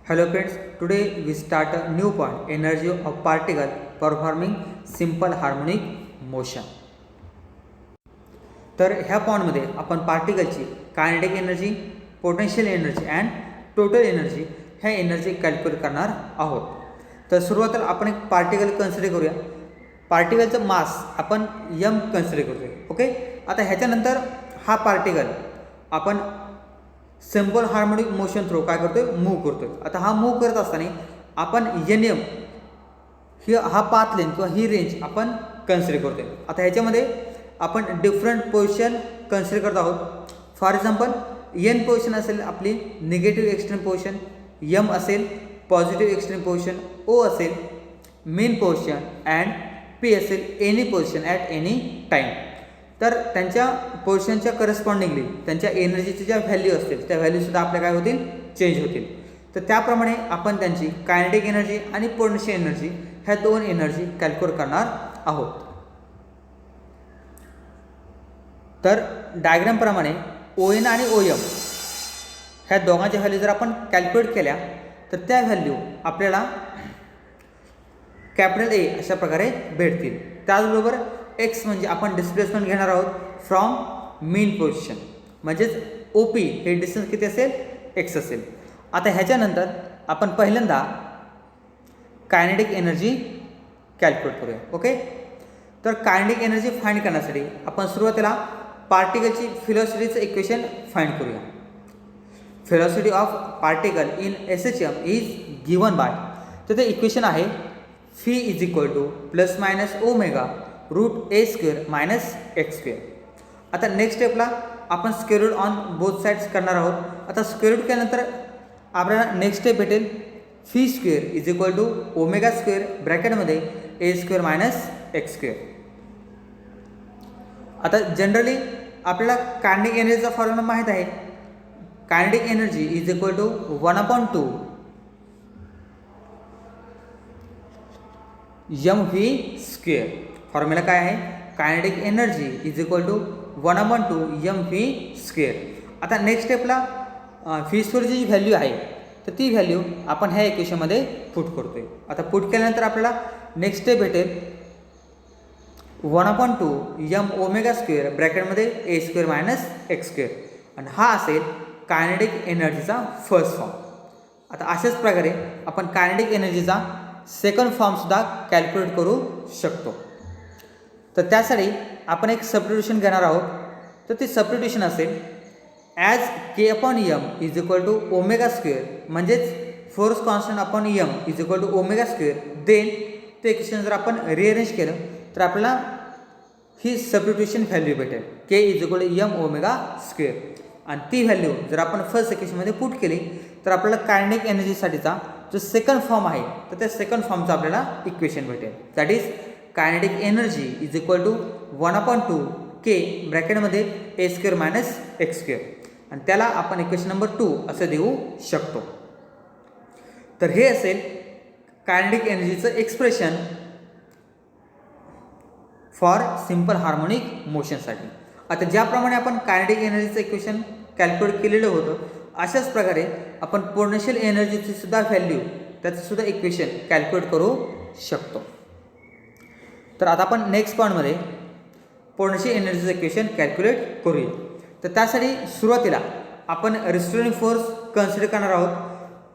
Hello friends, today we start a new point, energy of particle performing simple harmonic motion. तर ह्या पॉईंटमध्ये आपण पार्टिकलची kinetic energy, potential energy and total energy ह्या energy calculate करणार आहोत. तर सुरुवातीला आपण एक पार्टिकल कन्सिडर करूया. पार्टिकलचं मास आपण m कन्सिडर करतोय. ओके, आता ह्याच्यानंतर हा पार्टिकल आपण सिम्पल हार्मोनिक मोशन थ्रू काय करतोय, मूव्ह करतोय. आता हा मूव्ह करत असताना आपण NM ही हा पाथ लेंथ किंवा ही रेंज आपण कन्सिडर करतोय. आता ह्याच्यामध्ये आपण डिफरंट पोझिशन कन्सिडर करत आहोत. फॉर एक्झाम्पल N पोझिशन असेल आपली निगेटिव्ह एक्स्ट्रीम पोझिशन, M असेल पॉझिटिव्ह एक्स्ट्रीम पोझिशन, O असेल मेन पोझिशन अँड P असेल any position at any time. तर त्यांच्या पोझिशनच्या करस्पॉन्डिंगली त्यांच्या एनर्जीची ज्या व्हॅल्यू असतील त्या व्हॅल्यूसुद्धा आपल्या काय होतील, चेंज होतील. तर त्याप्रमाणे आपण त्यांची कायनेटिक एनर्जी आणि पोटेन्शियल एनर्जी ह्या दोन एनर्जी कॅल्क्युलेट करणार आहोत. तर डायग्रामप्रमाणे ON आणि OM ह्या दोघांच्या व्हॅल्यू जर आपण कॅल्क्युलेट केल्या तर त्या व्हॅल्यू आपल्याला कॅपिटल A अशा प्रकारे भेटतील. त्याचबरोबर x म्हणजे आपण डिस्प्लेसमेंट घेणार आहोत फ्रॉम मेन पोझिशन, म्हणजेच OP हे डिस्टन्स किती असेल, x असेल. आता ह्याच्यानंतर आपण पहिल्यांदा कायनेटिक एनर्जी कॅल्क्युलेट करूया. ओके, तर कायनेटिक एनर्जी फाइंड करण्यासाठी आपण सुरुवातीला पार्टिकलची व्हेलॉसिटीचं इक्वेशन फाइंड करूया. Velocity of particle in SHM is given by, तर ते इक्वेशन आहे phi is equal to plus minus omega root a square minus x square. आता नेक्स्ट स्टेपला आपण square root on both sides करणार आहोत. आता स्क्वेअर रूट केल्यानंतर आपल्याला नेक्स्ट स्टेप भेटेल phi square is equal to omega square ब्रॅकेटमध्ये a square minus x square. आता जनरली आपल्याला कायनेटिक एनर्जीचा फॉर्म्युला माहीत आहे. Kinetic energy is equal to 1/2 mv square. Formula काय आहे, kinetic energy is equal to 1/2 mv square. आता नेक्स्ट स्टेपला व्ही स्क्वेअरची जी व्हॅल्यू आहे तर ती व्हॅल्यू आपण ह्या इक्वेशनमध्ये पुट करतोय. आता पुट केल्यानंतर आपल्याला नेक्स्ट स्टेप भेटेल 1/2 m ओमेगा स्क्वेअर ब्रॅकेटमध्ये a square minus x square, आणि हा असेल कायनेटिक एनर्जीचा फर्स्ट फॉर्म. आता अशाच प्रकारे आपण कायनेटिक एनर्जीचा सेकंड फॉर्मसुद्धा कॅल्क्युलेट करू शकतो. तर त्यासाठी आपण एक सबस्टिट्यूशन घेणार आहोत. तर ते सबस्टिट्यूशन असेल as k/m is equal to omega square, म्हणजेच force constant upon m is equal to omega square. Then ते इक्वेशन जर आपण रिअरेंज केलं तर आपल्याला ही सबस्टिट्यूशन व्हॅल्यू भेटेल k is equal to m omega square. आणि ती व्हॅल्यू जर आपण फर्स्ट इक्वेशनमध्ये पुट केली तर आपल्याला कायनेटिक एनर्जीसाठीचा जो सेकंड फॉर्म आहे तर त्या सेकंड फॉर्मचा आपल्याला इक्वेशन भेटेल. That is kinetic energy is equal to 1/2 k ब्रॅकेटमध्ये a square minus x square, आणि त्याला आपण इक्वेशन नंबर 2 असं देऊ शकतो. तर हे असेल कायनेटिक एनर्जीचं एक्सप्रेशन फॉर सिम्पल हार्मोनिक मोशनसाठी. आता ज्याप्रमाणे आपण कायनेटिक एनर्जीचं इक्वेशन कॅल्क्युलेट केलेलं होतं अशाच प्रकारे आपण पोटेन्शियल एनर्जीची सुद्धा व्हॅल्यू त्याचं सुद्धा इक्वेशन कॅल्क्युलेट करू शकतो. तर आता आपण नेक्स्ट पॉईंटमध्ये पोटेन्शियल एनर्जीचं इक्वेशन कॅल्क्युलेट करूया. तर त्यासाठी सुरुवातीला आपण रिस्टोरिंग फोर्स कन्सिडर करणार आहोत.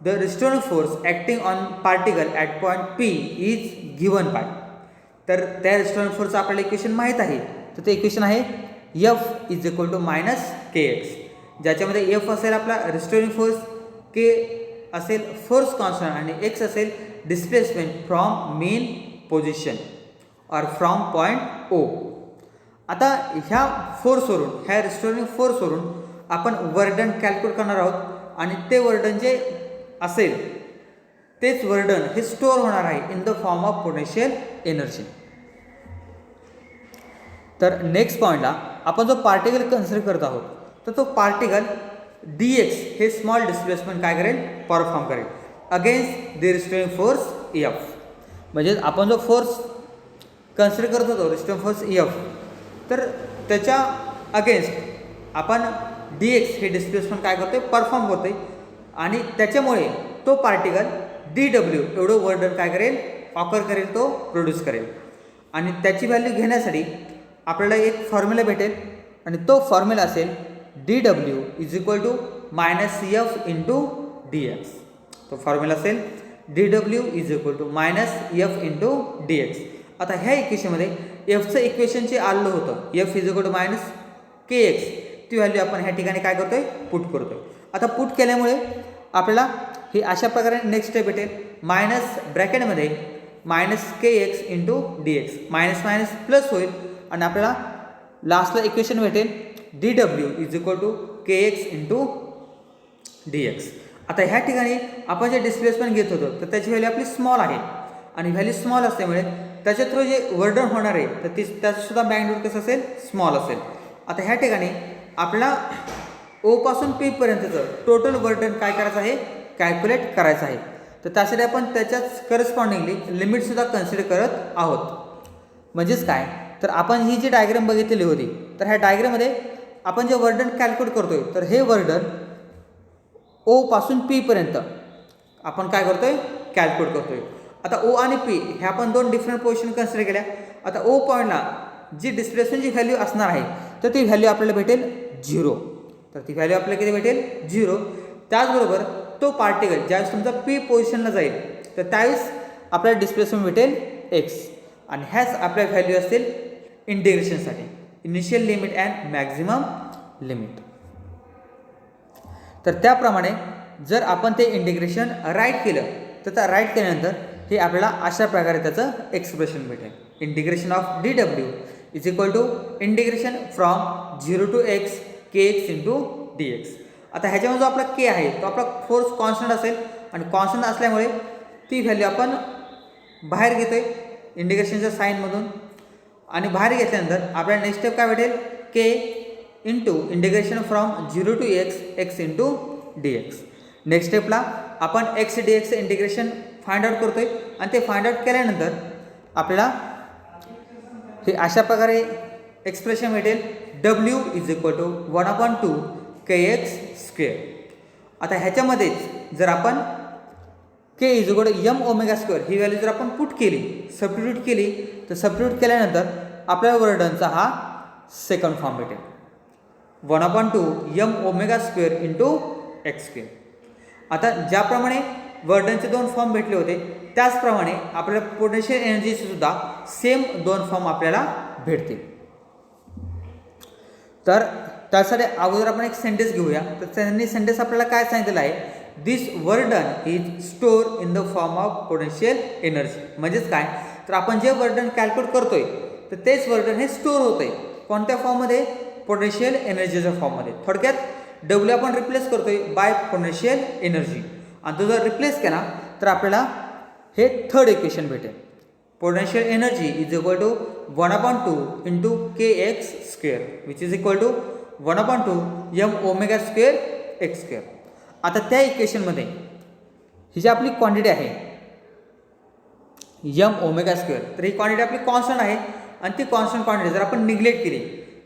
The restoring force acting on particle at point P is given by, तर त्या रिस्टोरिंग फोर्सचं आपल्याला इक्वेशन माहीत आहे. तर ते इक्वेशन आहे F is equal to minus kx, ज्याच्यामध्ये F असेल आपला रिस्टोरिंग फोर्स, K असेल फोर्स कॉन्स्टंट आणि x असेल डिस्प्लेसमेंट फ्रॉम मेन पोझिशन और फ्रॉम पॉईंट O. आता ह्या फोर्सवरून, ह्या रिस्टोरिंग फोर्सवरून आपण वर्डन कॅल्क्युलेट करणार आहोत, आणि ते वर्डन जे असेल तेच वर्डन हे स्टोअर होणार आहे in the form of potential energy. तर नेक्स्ट पॉईंटला आपण जो पार्टिकल कन्सिडर करत आहोत तर तो पार्टिकल dx हे स्मॉल डिस्प्लेसमेंट काय करेल, परफॉर्म करेल against the restoring force F. म्हणजे आपण जो फोर्स कन्सिडर करत होतो रिस्टोरिंग फोर्स F, तर त्याच्या अगेन्स्ट आपण dx हे डिस्प्लेसमेंट काय करतोय, परफॉर्म करतोय, आणि त्याच्यामुळे तो पार्टिकल DW एवढं वर्क डन काय करेल, ऑकर करेल, तो प्रोड्यूस करेल. आणि त्याची व्हॅल्यू घेण्यासाठी आपल्याला एक फॉर्म्युला भेटेल आणि तो फॉर्म्युला असेल DW is equal to -F into dx. तो फॉर्म्युला असेल DW is equal to -F into dx. आता ह्या इक्वेशनमध्ये एफचं इक्वेशन जे आलं होतं F is equal to -kx, ती व्हॅल्यू आपण ह्या ठिकाणी काय करतोय, पुट करतोय. आता पुट केल्यामुळे आपल्याला हे अशा प्रकारे नेक्स्ट स्टेप भेटेल, मायनस ब्रॅकेटमध्ये -kx into dx, minus minus plus होईल आणि आपल्याला लास्टला इक्वेशन भेटेल DW is equal to kx into dx. आता ह्या ठिकाणी आपण जे डिस्प्लेसमेंट घेत होतो तर त्याची व्हॅल्यू आपली स्मॉल आहे आणि व्हॅल्यू स्मॉल असल्यामुळे त्याच्या थ्रू जे वर्क डन होणार आहे तर त्याचं सुद्धा मॅग्निट्यूड कसं असेल, स्मॉल असेल. आता ह्या ठिकाणी आपल्याला O पासून P पर्यंतचं टोटल वर्क डन काय करायचं आहे, कॅल्क्युलेट करायचं आहे. तर त्यासाठी आपण त्याच्याच करस्पॉन्डिंगली लिमिटसुद्धा कन्सिडर करत आहोत. म्हणजेच काय, तर आपण ही जी डायग्राम बघितलेली होती तर ह्या डायग्राममध्ये आपण जे वर्क डन कॅल्क्युलेट करतोय तर हे वर्क डन O पासून P पर्यंत आपण काय करतोय, कॅल्क्युलेट करतोय. आता O आणि P ह्या आपण दोन डिफरंट पोझिशन कन्सिडर केल्या. आता O पॉईंटला जी डिस्प्लेसमेंटची व्हॅल्यू असणार आहे तर ती व्हॅल्यू आपल्याला भेटेल 0. तर ती व्हॅल्यू आपल्याला किती भेटेल, 0. त्याचबरोबर तो पार्टिकल ज्यावेळेस तुमचा P पोझिशनला जाईल तर त्यावेळेस आपल्याला डिस्प्लेसमेंट भेटेल x आणि ह्याच आपल्या व्हॅल्यू असतील इंटिग्रेशनसाठी, initial limit and maximum limit. तर त्याप्रमाणे जर आपण ते इंटिग्रेशन राईट केलं तर त्या राईट केल्यानंतर हे आपल्याला अशा प्रकारे त्याचं एक्सप्रेशन भेटेल. Integration of DW is equal to integration from 0 to x kx into dx. आता ह्याच्यामध्ये जो आपला k आहे तो आपला फोर्स कॉन्स्टंट असेल आणि कॉन्स्टंट असल्यामुळे ती व्हॅल्यू आपण बाहेर घेतोय इंटिग्रेशनच्या साईनमधून आणि बाहेर घेतल्यानंतर आपल्याला नेक्स्ट स्टेप काय भेटेल, k into integration from 0 to x into dx. Next स्टेपला आपण x dx integration find out करतोय आणि ते फाइंड आउट केल्यानंतर आपल्याला हे अशा प्रकारे एक्सप्रेशन भेटेल W is equal to 1/2 kx square. आता ह्याच्यामध्येच जर आपण k is equal to m omega square ही व्हॅल्यू जर आपण पुट केली, सबस्टिट्यूट केली, तर सबस्टिट्यूट केल्यानंतर आपल्या वर्क डनचा हा सेकंड फॉर्म भेटेल 1/2 m omega square into x square. आता ज्याप्रमाणे वर्क डनचे दोन फॉर्म भेटले होते त्याचप्रमाणे आपल्याला पोटेन्शियल एनर्जीचे सुद्धा सेम दोन फॉर्म आपल्याला भेटतील. तर त्यासाठी अगोदर आपण एक सेंटेन्स घेऊया. तर त्यांनी सेंटेन्स आपल्याला काय सांगितलेलं आहे, this work done is store in the form of potential energy. म्हणजेच काय, तर आपण जे वर्क डन कॅल्क्युलेट करतोय तर तेच वर्क डन हे स्टोअर होतंय कोणत्या फॉर्ममध्ये, पोटेन्शियल एनर्जीच्या फॉर्ममध्ये. थोडक्यात W आपण रिप्लेस करतोय बाय पोटेन्शियल एनर्जी आणि तो जर रिप्लेस केला तर आपल्याला हे थर्ड इक्वेशन भेटेल, potential energy is equal to 1/2 into kx square which is equal to 1/2 m omega square x square. आता त्या इक्वेशनमध्ये ही जी आपली क्वांटिटी आहे m ओमेगा स्क्वेअर, तर ही क्वांटिटी आपली कॉन्स्टंट आहे आणि ती कॉन्स्टंट क्वांटिटी जर आपण निग्लेक्ट केली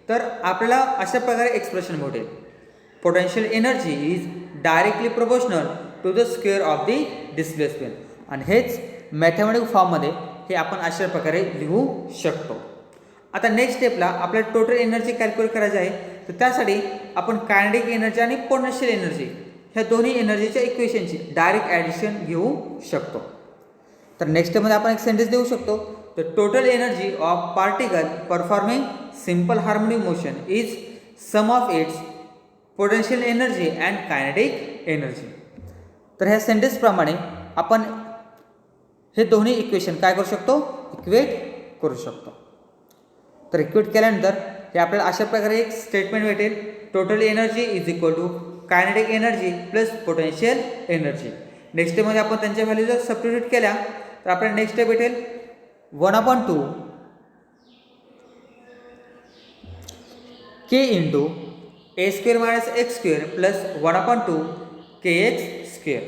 तर आपल्याला अशा प्रकारे एक्सप्रेशन भेटेल, potential energy is directly proportional to the square of the displacement. आणि हेच मॅथमॅटिक फॉर्ममध्ये हे आपण अशा प्रकारे लिहू शकतो. आता नेक्स्ट स्टेपला आपल्याला टोटल एनर्जी कॅल्क्युलेट करायची आहे. तर त्यासाठी आपण कायनेटिक एनर्जी आणि पोटेन्शियल एनर्जी ह्या दोन्ही एनर्जीच्या इक्वेशनची डायरेक्ट ॲडिशन घेऊ शकतो. तर नेक्स्ट स्टेपमध्ये आपण एक सेंटेन्स देऊ शकतो, the total energy of particle performing simple harmonic motion is sum of its potential energy and kinetic energy. तर ह्या सेंटेन्सप्रमाणे आपण हे दोन्ही इक्वेशन काय करू शकतो, इक्वेट करू शकतो. तर इक्वेट केल्यानंतर हे आपल्याला अशा प्रकारे एक स्टेटमेंट भेटेल, total energy is equal to kinetic energy plus potential energy. Next स्टेपमध्ये आपण त्यांच्या व्हॅल्यू जर सबस्टिट्यूट केल्या तर आपल्याला नेक्स्ट स्टेप भेटेल 1/2 k into a square minus x square plus 1/2 kx square.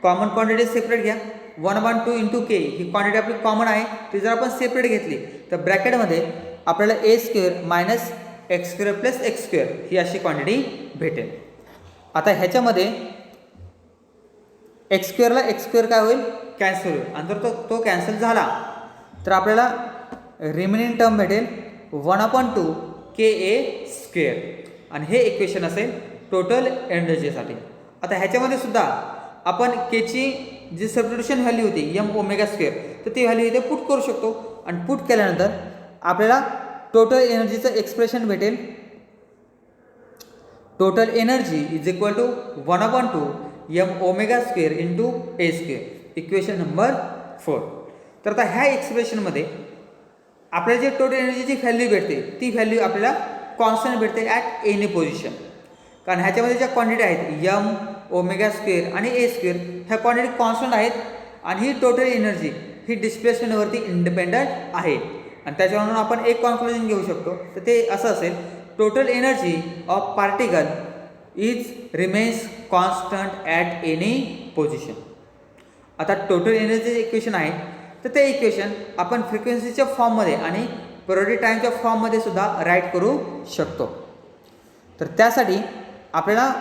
Common quantity separate घ्या, 1/2 इंटू k ही क्वांटिटी आपली कॉमन आहे, ती जर आपण सेपरेट घेतली तर ब्रॅकेटमध्ये आपल्याला a square minus x square plus x square ही अशी क्वांटिटी भेटेल. आता ह्याच्यामध्ये एक्स स्क्वेअरला एक्स स्क्वेअर काय होईल, कॅन्सल होईल. आणि जर तो कॅन्सल झाला तर आपल्याला रिमेनिंग टर्म भेटेल 1/2 KA². आणि हे इक्वेशन असेल टोटल एनर्जीसाठी. आता ह्याच्यामध्ये सुद्धा आपण केची जी सबस्टिट्यूशन व्हॅल्यू होती m⍵², तर ती व्हॅल्यू इथे पुट करू शकतो. आणि पुट केल्यानंतर आपल्याला टोटल एनर्जीचं एक्सप्रेशन भेटेल. Total energy is equal to 1/2 m⍵² into A². Equation number 4. तर आता ह्या एक्सप्रेशनमध्ये आपल्याला जे टोटल एनर्जीची व्हॅल्यू भेटते ती व्हॅल्यू आपल्याला कॉन्स्टंट भेटते ॲट एनी पोझिशन. कारण ह्याच्यामध्ये ज्या क्वांटिटी आहेत m⍵² आणि A² ह्या क्वांटिटी कॉन्स्टंट आहेत. आणि ही टोटल एनर्जी ही डिस्प्लेसमेंटवरती इंडिपेंडंट आहे. आणि त्याच्यावरून आपण एक कॉन्क्लुजन घेऊ शकतो. तर ते असं असेल, total energy of particle is remains constant at any position. आता टोटल एनर्जी इक्वेशन आहे, तर ते इक्वेशन आपण फ्रिक्वेन्सीच्या फॉर्ममध्ये आणि पिरियडिक टाईमच्या फॉर्ममध्ये सुद्धा राईट करू शकतो. तर त्यासाठी आपल्याला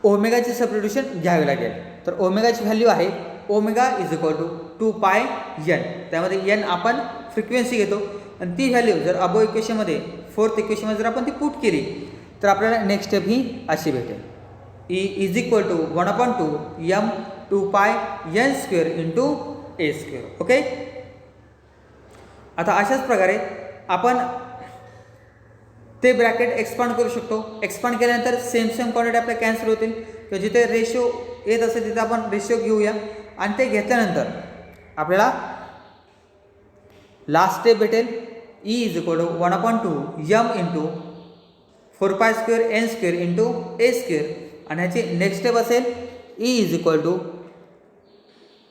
ओमेगाची सबस्टिट्यूशन घ्यावी लागेल. तर ओमेगाची व्हॅल्यू आहे omega is equal to 2πn. त्यामध्ये n आपण फ्रिक्वेन्सी घेतो. आणि ती व्हॅल्यू जर अबो इक्वेशनमध्ये 4th इक्वेशनमध्ये जर आपण ती पुट केली तर आपल्याला नेक्स्ट स्टेप ही अशी भेटेल, E is equal to 1/2 m2πn² into A². Okay. आता अशाच प्रकारे आपण ते ब्रॅकेट एक्सपांड करू शकतो. एक्सपांड केल्यानंतर सेम क्वांटिटी आपल्या कॅन्सल होतील. तर जिथे रेशो येत असेल तिथे आपण रेशो घेऊया. आणि ते घेतल्यानंतर आपल्याला लास्ट स्टेप भेटेल E is equal to 1/2 m into 4π² n² into A². आणि ह्याची नेक्स्ट स्टेप असेल E is equal to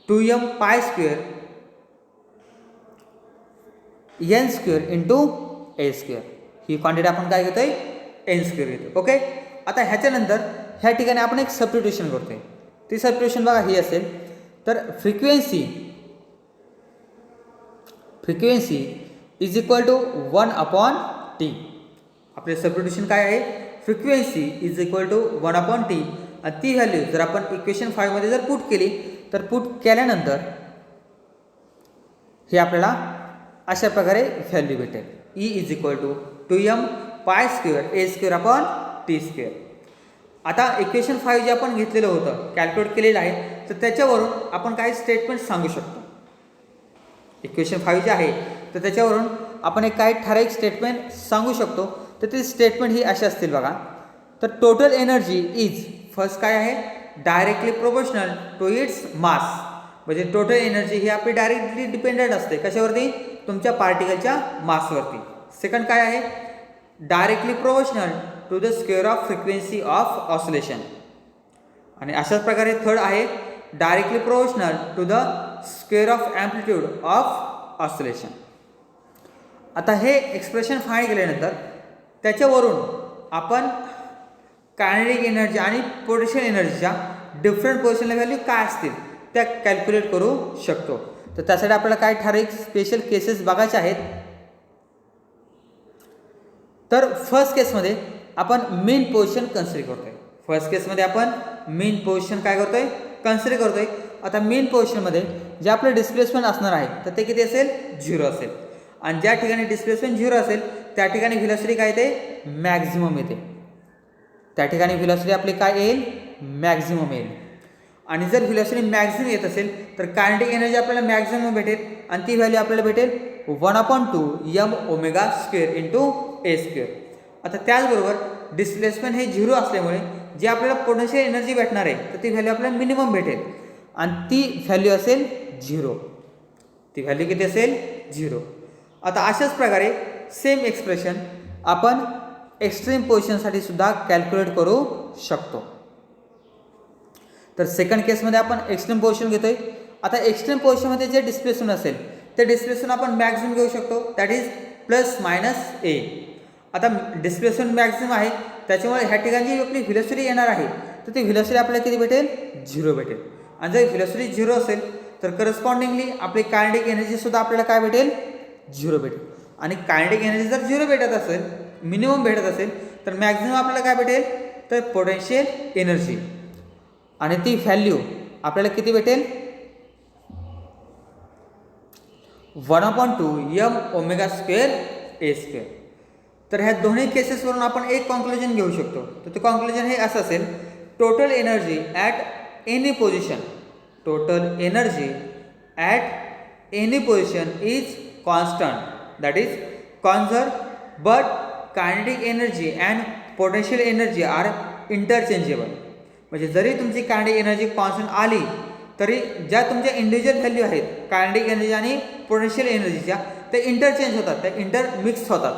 2m⍵² n² into A². ही क्वांटिटी आपण काय घेतोय, n² घेतो. ओके. आता ह्याच्यानंतर ह्या ठिकाणी आपण एक सबस्टिट्यूशन करतोय. ती सबस्टिट्यूशन बघा ही असेल, तर frequency is equal to 1/t. आपले सबस्टिट्यूशन काय आहे, frequency is equal to 1/t. आणि ती व्हॅल्यू जर आपण इक्वेशन 5 मध्ये जर पुट केली तर पुट केल्यानंतर हे आपल्याला अशा प्रकारे व्हॅल्यू भेटेल, E is equal to 2m⍵² A²/t². आता इक्वेशन 5 जे आपण घेतलेलं होतं, कॅल्क्युलेट केलेलं आहे, तर त्याच्यावरून आपण काही स्टेटमेंट सांगू शकतो. इक्वेशन 5 जे आहे तर त्याच्यावरून आपण एक काही ठराविक स्टेटमेंट सांगू शकतो. तर ते स्टेटमेंट ही अशी असतील बघा. तर टोटल एनर्जी इज, फर्स्ट काय आहे, directly proportional to its mass. म्हणजे टोटल एनर्जी ही आपली डायरेक्टली डिपेंडेंट असते कशावरती, तुमच्या पार्टिकलच्या मासवरती. सेकंड काय आहे, directly proportional to the square of frequency of oscillation. आणि अशाच प्रकारे थर्ड आहे, directly proportional to the square of amplitude of oscillation. आता हे एक्सप्रेशन फाइंड केल्यानंतर त्याच्यावरून आपण कायनेटिक एनर्जी आणि पोटेन्शियल एनर्जीच्या डिफरंट पोझिशनला व्हॅल्यू काय असतील त्या कॅल्क्युलेट करू शकतो. तर त्यासाठी आपल्याला काही ठराविक स्पेशल केसेस बघायचे आहेत. तर फर्स्ट केसमध्ये आपण मेन पोझिशन कन्सिडर करतोय. फर्स्ट केसमध्ये आपण मेन पोझिशन काय करतोय, कन्सिडर करतोय. आता मेन पोझिशनमध्ये जे आपलं डिस्प्लेसमेंट असणार आहे तर ते किती असेल, 0 असेल. आणि ज्या ठिकाणी डिस्प्लेसमेंट 0 असेल त्या ठिकाणी व्हेलॉसिटी काय येते, मॅक्झिमम येते. त्या ठिकाणी व्हेलॉसिटी आपली काय येईल, मॅक्झिमम येईल. आणि जर व्हेलॉसिटी मॅक्झिमम येत असेल तर कायनेटिक एनर्जी आपल्याला मॅक्झिमम भेटेल. आणि ती व्हॅल्यू आपल्याला भेटेल 1/2 m⍵² इंटू A². आता त्याचबरोबर डिस्प्लेसमेंट हे 0 असल्यामुळे जे आपल्याला पोटेन्शियल एनर्जी भेटणार आहे तर ती व्हॅल्यू आपल्याला मिनिमम भेटेल. आणि ती व्हॅल्यू असेल 0. ती व्हॅल्यू किती असेल, 0. आता अशाच प्रकारे सेम एक्सप्रेशन आपण एक्स्ट्रीम पोझिशनसाठी सुद्धा कॅल्क्युलेट करू शकतो. तर सेकंड केसमध्ये आपण एक्स्ट्रीम पोझिशन घेतोय. आता एक्स्ट्रीम पोझिशनमध्ये जे डिस्प्लेसमेंट असेल ते डिस्प्लेसमेंट आपण मॅक्झिमम घेऊ शकतो, दॅट इज +-a. आता डिस्प्लेसमेंट मॅक्झिमम आहे त्याच्यामुळे ह्या ठिकाणी जी आपली व्हेलॉसिटी येणार आहे तर ती व्हेलॉसिटी आपल्याला किती भेटेल, 0 भेटेल. आणि जर व्हेलॉसिटी 0 असेल तर करस्पॉन्डिंगली आपली कायनेटिक एनर्जी सुद्धा आपल्याला काय भेटेल, 0 भेटेल. आणि कायनेटिक एनर्जी जर 0 भेटत असेल मिनिमम भेटत असेल तर मॅक्झिमम आपल्याला काय भेटेल तर पोटेन्शियल एनर्जी, आणि ती व्हॅल्यू आपल्याला किती भेटेल 1/2 m ओमेगा² तर ह्या दोन्ही केसेसवरून आपण एक कॉन्क्लुजन घेऊ शकतो. तर ते कॉन्क्लुजन हे असं असेल, total energy at any position, total energy at any position is constant, that is conserve, but kinetic energy and potential energy are interchangeable. म्हणजे जरी तुमची कायनेटिक एनर्जी कॉन्स्टंट आली तरी ज्या तुमच्या इंडिव्हिज्युअल व्हॅल्यू आहेत कायनेटिक एनर्जी आणि पोटेन्शियल एनर्जीच्या, ते इंटरचेंज होतात, ते इंटरमिक्स होतात.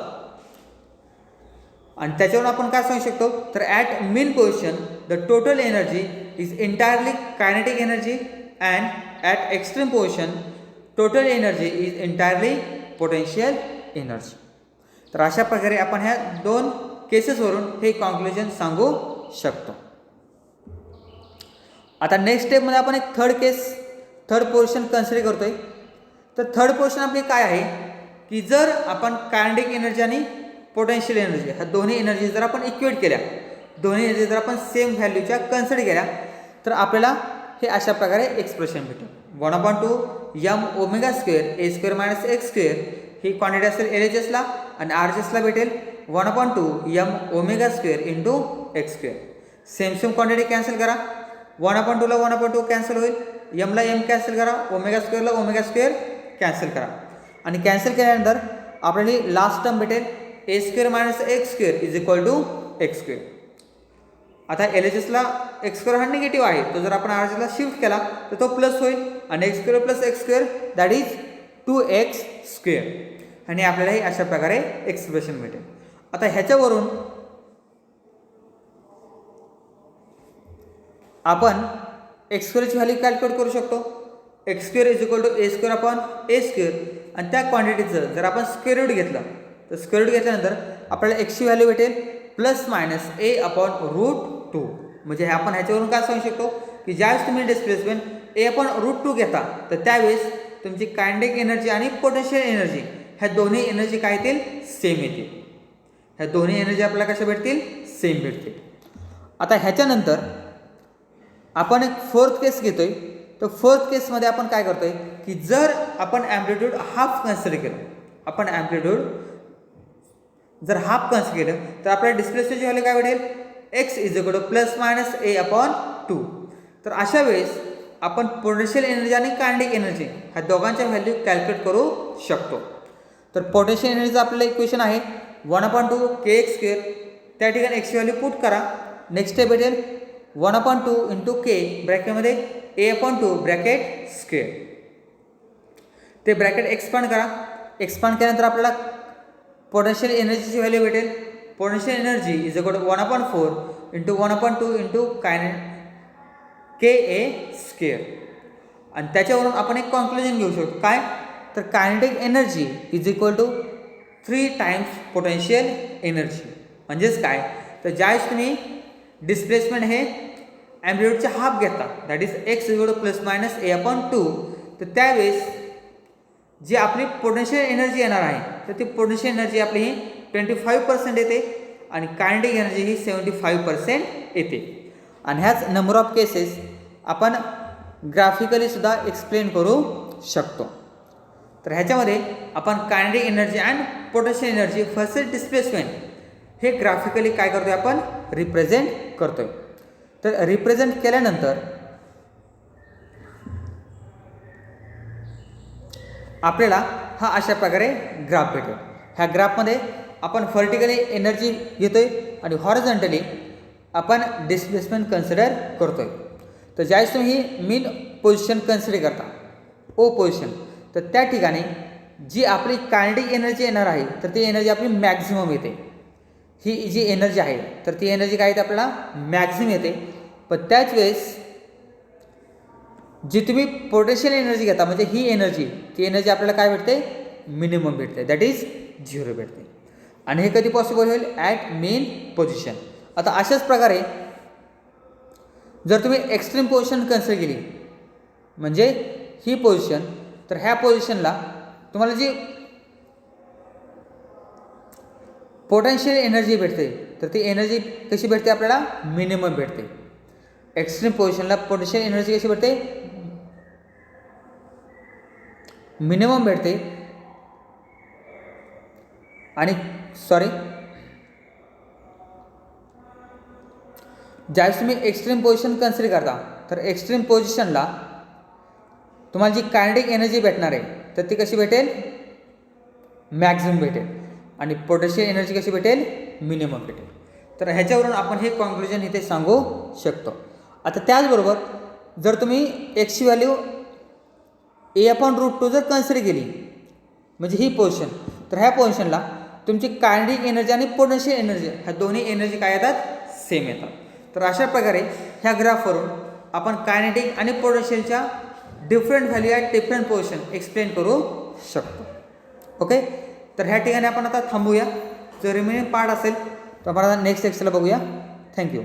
आणि त्याच्यावरून आपण काय सांगू शकतो तर at mean position the total energy is entirely kinetic energy and at extreme position total energy is entirely potential energy. तर अशा प्रकारे आपण ह्या दोन केसेसवरून हे कॉन्क्लुजन सांगू शकतो. आता नेक्स्ट स्टेपमध्ये आपण एक थर्ड पोझिशन कन्सिडर करतोय. तर थर्ड पोझिशन आपली काय आहे की जर आपण कायनेटिक एनर्जी आणि पोटेन्शियल एनर्जी ह्या दोन्ही एनर्जी जर आपण इक्वेट केल्या, दोन्ही एनर्जी जर आपण सेम व्हॅल्यूच्या कन्सिडर केल्या, तर आपल्याला हे अशा प्रकारे एक्सप्रेशन भेटेल 1/2 m ओमेगा² a² ही क्वांटिटी असेल LHSला, आणि RHSला भेटेल 1/2 m ओमेगा² x². Same quantity cancel करा, 1/2 ला 1/2 कॅन्सल होईल, m ला m कॅन्सल करा, ओमेगा² ला ओमेगा² कॅन्सल करा, आणि कॅन्सल केल्यानंतर आपल्याला लास्ट टर्म भेटेल a² - x² is equal to x². आता LHSला x² हा निगेटिव्ह आहे, तो जर आपण RHSला शिफ्ट केला तर तो प्लस होईल, आणि x² + x² that is 2x², आणि आपल्याला हे अशा प्रकारे एक्सप्रेशन भेटेल. आता ह्याच्यावरून आपण x² ची व्हॅल्यू कॅल्क्युलेट करू शकतो. x² is equal to a² आणि त्या क्वांटिटीचं जर आपण स्क्वेअर रूट घेतलं तर स्क्वेअर रूट घेतल्यानंतर आपल्याला x ची व्हॅल्यू भेटेल +-a/√2. म्हणजे आपण ह्याच्यावरून काय सांगू शकतो की ज्यावेळेस तुम्ही डिस्प्लेसमेंट a/√2 घेता तर त्यावेळेस तुमची कायनेटिक एनर्जी आणि पोटेन्शियल एनर्जी ह्या दोन्ही एनर्जी काय येतील सेम येतील. ह्या दोन्ही एनर्जी आपल्याला कशा भेटतील सेम भेटतील. आता ह्याच्यानंतर आपण एक फोर्थ केस घेतोय. तर फोर्थ केसमध्ये आपण काय करतोय की जर आपण ॲम्प्लिट्यूड हाफ कन्सिडर केलं, आपण ॲम्प्लिट्यूड जर हाफ कन्सिडर केलं तर आपल्याला डिस्प्लेसमेंटची व्हॅल्यू काय भेटेल x is equal to +-a/2. तर अशा वेळेस आपण पोटेन्शियल एनर्जी आणि कायनेटिक एनर्जी ह्या दोघांच्या व्हॅल्यू कॅल्क्युलेट करू शकतो. तर पोटेन्शियल एनर्जीचं आपल्याला इक्वेशन आहे 1/2 kx². त्या ठिकाणी x ची व्हॅल्यू पुट करा. नेक्स्ट स्टेप भेटेल 1/2 × k ब्रॅकेटमध्ये a/2 ब्रॅकेट². ते ब्रॅकेट एक्सपांड करा. एक्सपांड केल्यानंतर आपल्याला पोटेन्शियल एनर्जीची व्हॅल्यू भेटेल. Potential energy is equal to 1/4 × 1/2 × ka². आणि त्याच्यावरून आपण एक कॉन्क्लुजन घेऊ शकतो काय तर kinetic energy is equal to 3 times potential energy. म्हणजेच काय तर ज्यावेळेस तुम्ही डिस्प्लेसमेंट हे ॲम्प्लिट्यूडच्या हाफ घेता that is x is equal to +-a/2, तर त्यावेळेस जी आपली पोटेन्शियल एनर्जी येणार आहे तर ती पोटेन्शियल एनर्जी आपली ही 25% येते आणि कायनेटिक एनर्जी ही 75% येते. आणि ह्याच नंबर ऑफ केसेस आपण ग्राफिकली सुद्धा एक्सप्लेन करू शकतो. तर ह्याच्यामध्ये आपण kinetic energy and potential energy versus displacement हे ग्राफिकली काय करतोय आपण रिप्रेझेंट करतोय. तर रिप्रेझेंट केल्यानंतर आपल्याला हा अशा प्रकारे ग्राफ भेटेल. ह्या ग्राफमध्ये आपण व्हर्टिकली एनर्जी घेतोय आणि हॉरिझॉन्टली आपण डिस्प्लेसमेंट कन्सिडर करतोय. तर ज्यावेळेस तुम्ही मीन पोझिशन कन्सिडर करता ओ पोझिशन, तर त्या ठिकाणी जी आपली कायनेटिक एनर्जी येणार आहे तर ती एनर्जी आपली मॅक्झिमम येते. ही जी एनर्जी आहे तर ती एनर्जी काय येते आपल्याला मॅक्झिमम येते. पण त्याच वेळेस जी तुम्ही पोटेन्शियल एनर्जी घेता म्हणजे ही एनर्जी, ती एनर्जी आपल्याला काय भेटते मिनिमम भेटते दॅट इज 0 भेटते. आणि हे कधी पॉसिबल होईल ॲट मेन पोझिशन. आता अशाच प्रकारे जर तुम्ही एक्स्ट्रीम पोझिशन कन्सिडर केली म्हणजे ही पोझिशन, तर ह्या पोझिशनला तुम्हाला जी पोटेन्शियल एनर्जी भेटते, तर ती एनर्जी कशी भेटते आपल्याला? मिनिमम भेटते. एक्स्ट्रीम पोझिशनला पोटेन्शियल एनर्जी कशी भेटते? मिनिमम भेटते. आणि ज्यावेळेस तुम्ही एक्स्ट्रीम पोझिशन कन्सिडर करता, तर एक्स्ट्रीम पोझिशनला तुम्हाला जी कायनेटिक एनर्जी भेटणार आहे, तर ती कशी भेटेल? मॅक्झिमम भेटेल. आणि पोटेन्शियल एनर्जी कशी भेटेल? मिनिमम भेटेल. तर ह्याच्यावरून आपण हे कॉन्क्लुजन इथे सांगू शकतो. आता त्याचबरोबर जर तुम्ही एक्सची व्हॅल्यू A/√2 जर कन्सिडर केली, म्हणजे ही पोझिशन, तर ह्या पोझिशनला तुमची कायनेटिक एनर्जी आणि पोटेन्शियल एनर्जी ह्या दोन्ही एनर्जी काय येतात? सेम येतात. तर अशा प्रकारे ह्या ग्राफवरून आपण कायनेटिक आणि पोटेन्शियलच्या different value at different position explain करू शकतो. ओके, तर ह्या ठिकाणी आपण आता थांबूया. जर रिमेनिंग पार्ट असेल तर आपण आता नेक्स्ट लेक्चरला बघूया. थँक्यू.